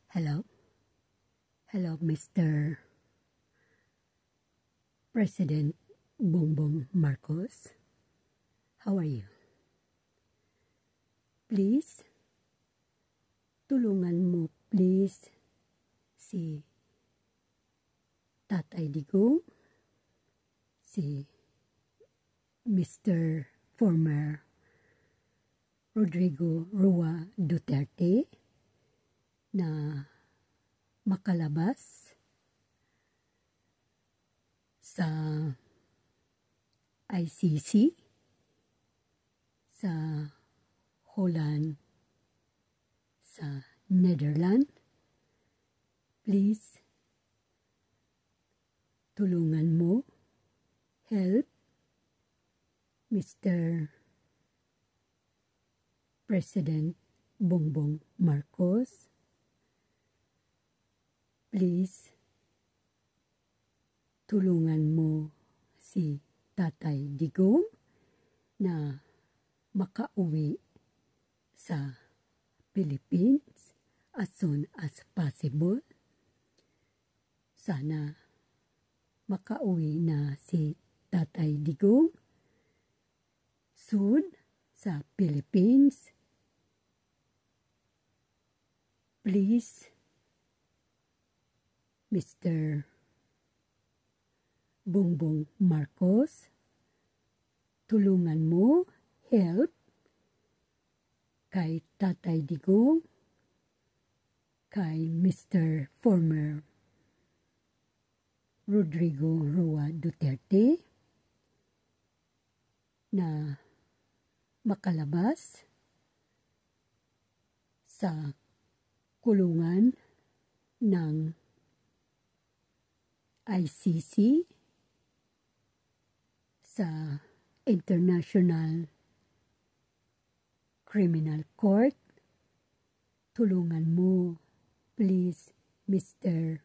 Hello? Hello, Mr. President Bongbong Marcos. How are you? Please, tulungan mo please si Tatay Digong, si Mr. former Rodrigo Roa Duterte na makalabas sa ICC sa Holland, sa Netherlands. Please, tulungan mo, help Mr. President Bongbong Marcos. Please, tulungan mo si Tatay Digong na makauwi sa Philippines as soon as possible. Sana makauwi na si Tatay Digong soon sa Philippines. Please, Mr. Bongbong Marcos, tulungan mo, help kay Tatay Digong, kay Mr. former Rodrigo Roa Duterte na makalabas sa kulungan ng ICC sa International Criminal Court. Tulungan mo, please, Mr.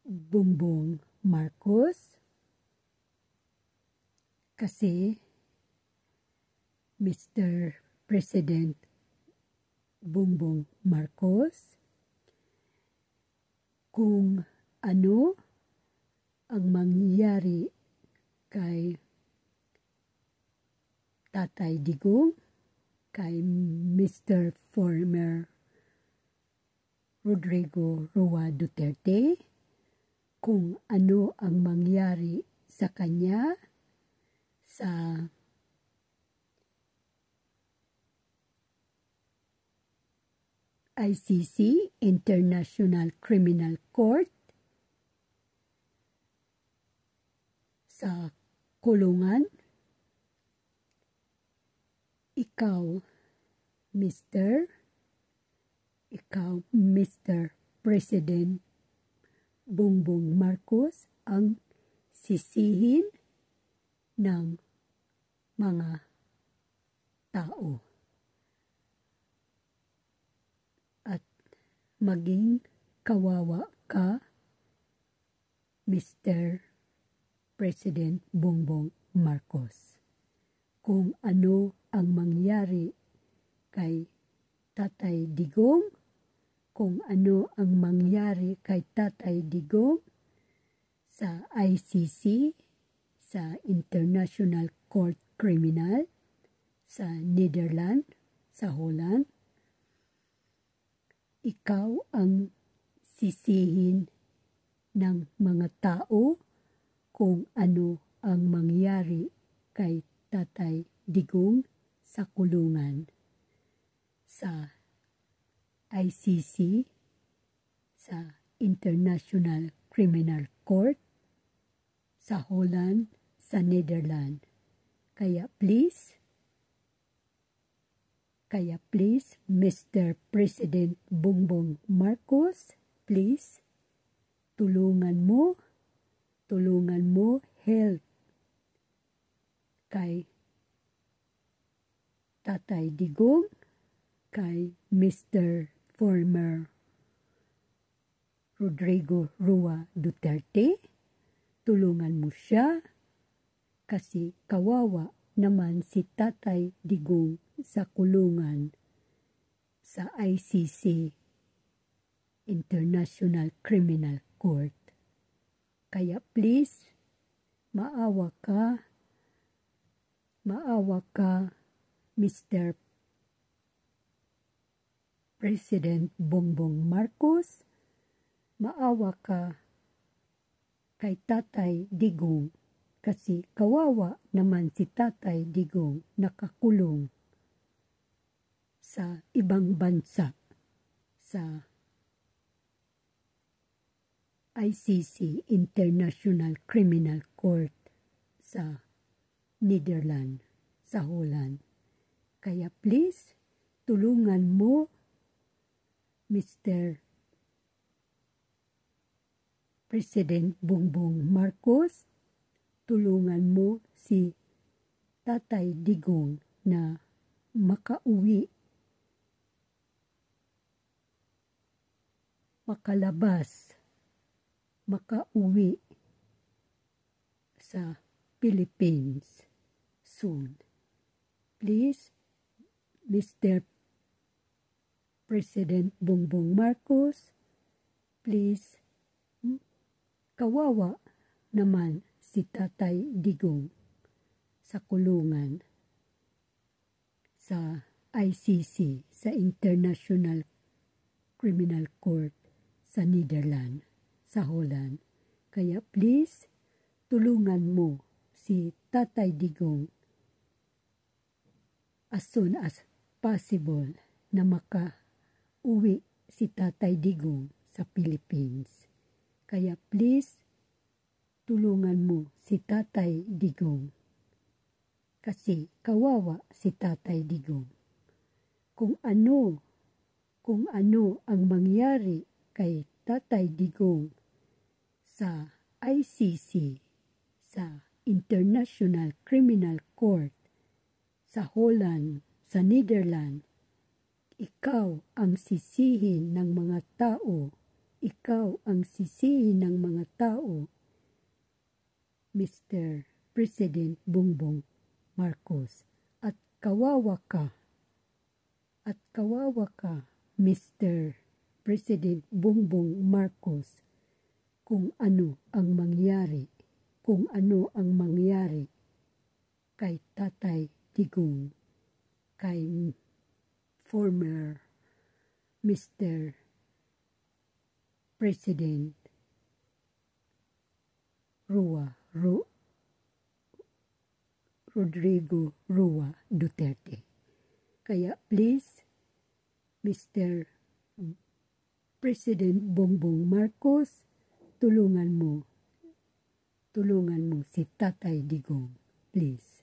Bongbong Marcos, kasi Mr. President Bongbong Marcos, kung ano ang mangyayari kay Tatay Digong, kay Mr. former Rodrigo Roa Duterte, kung ano ang mangyari sa kanya sa ICC, International Criminal Court, sa kulungan. Ikaw, Mr. President Bongbong Marcos, ang sisihin ng mga tao. At maging kawawa ka, Mr. President Bongbong Marcos, kung ano ang mangyari kay Tatay Digong, kung ano ang mangyari kay Tatay Digong sa ICC, sa International Court Criminal, sa Netherlands, sa Holland. Ikaw ang sisihin ng mga tao kung ano ang mangyari kay Tatay Digong sa kulungan, sa ICC, sa International Criminal Court, sa Holland, sa Netherlands. Kaya please, Mr. President Bongbong Marcos, please, tulungan mo, help kay Tatay Digong, kay Mr. former Rodrigo Roa Duterte. Tulungan mo siya kasi kawawa naman si Tatay Digong sa kulungan sa ICC, International Criminal Court. Kaya please, maawa ka, Mr. President Bongbong Marcos, maawa ka kay Tatay Digong kasi kawawa naman si Tatay Digong nakakulong sa ibang bansa sa ICC, International Criminal Court sa Netherlands, sa Holland. Kaya please, tulungan mo Mr. President Bongbong Marcos, tulungan mo si Tatay Digong na makauwi, makauwi sa Philippines soon. Please, Mr. President Bongbong Marcos, please, kawawa naman si Tatay Digong sa kulungan sa ICC, sa International Criminal Court sa Netherlands, sa Holland. Kaya please, tulungan mo si Tatay Digong as soon as possible na makauwi si Tatay Digong sa Philippines. Kaya please, tulungan mo si Tatay Digong. Kasi kawawa si Tatay Digong. Kung ano ang mangyari kay Tatay Digong sa ICC, sa International Criminal Court, sa Holland, sa Netherlands, ikaw ang sisihin ng mga tao. Ikaw ang sisihin ng mga tao, Mr. President Bongbong Marcos. At kawawa ka, Mr. President Bongbong Marcos, kung ano ang mangyari kay Tatay Digong, kay former Mr. President Rodrigo Roa Duterte. Kaya please, Mr. President Bongbong Marcos, tulungan mo si Tatay Digong, please.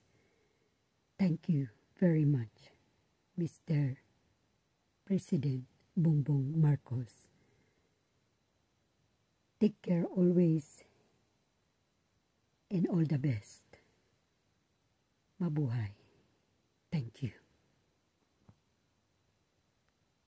Thank you very much, Mr. President Bongbong Marcos. Take care always and all the best. Mabuhay. Thank you.